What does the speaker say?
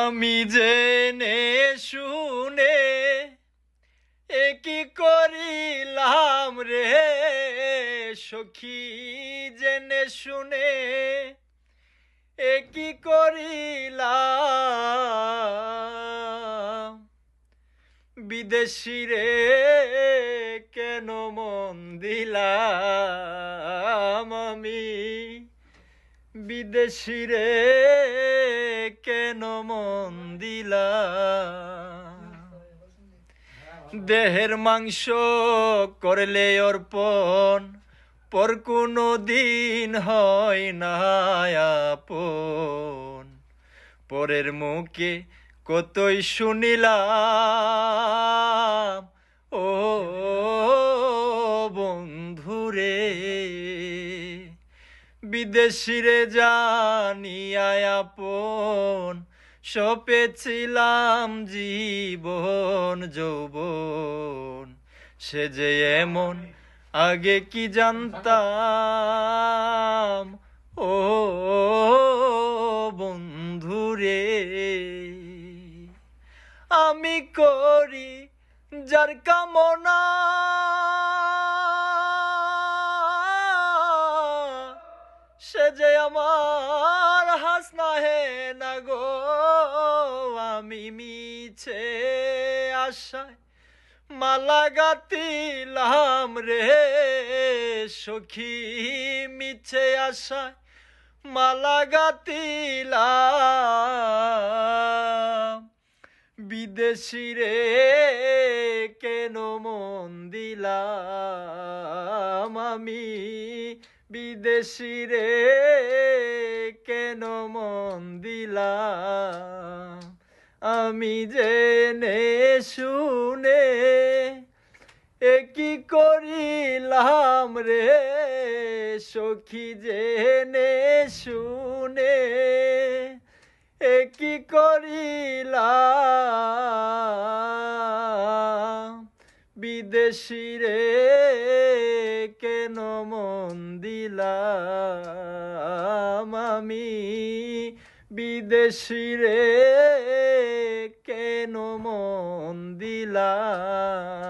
আমি জেনে শুনে কি করিলাম রে সখী, জেনে শুনে কি করিলাম। বিদেশি রে কেন মন দিলাম আমি, বিদেশি রে কেন মন দিলাম। দেহের মাংস করলে অর্পণ, পর কোনো দিন হয় না আপন। পরের মুখে কতই শুনিলাম ও বন্ধুরে, বিদেশিরে জানিয়া আপন সপেছিলাম জীবন যৌবন। সে যে এমন আগে কি জানতাম ও বন্ধুরে। আমি করি যার কামনা, সে যে আমার হাসনা হে না গো। আমি মিছে আশায় মালা গাতিলাম রে সখী, মিছে আশায় মালা গাতিলাম। বিদেশি রে কেন মন দিলাম আমি, বিদেশি রে কেন মন দিলাম। আমি জেনে শুনে কি করিলাম রে সখী, জেনে শুনে কি করিলাম। বিদেশি রে কেন মন দিলাম আমি, বিদেশি রে কেন মন দিলাম।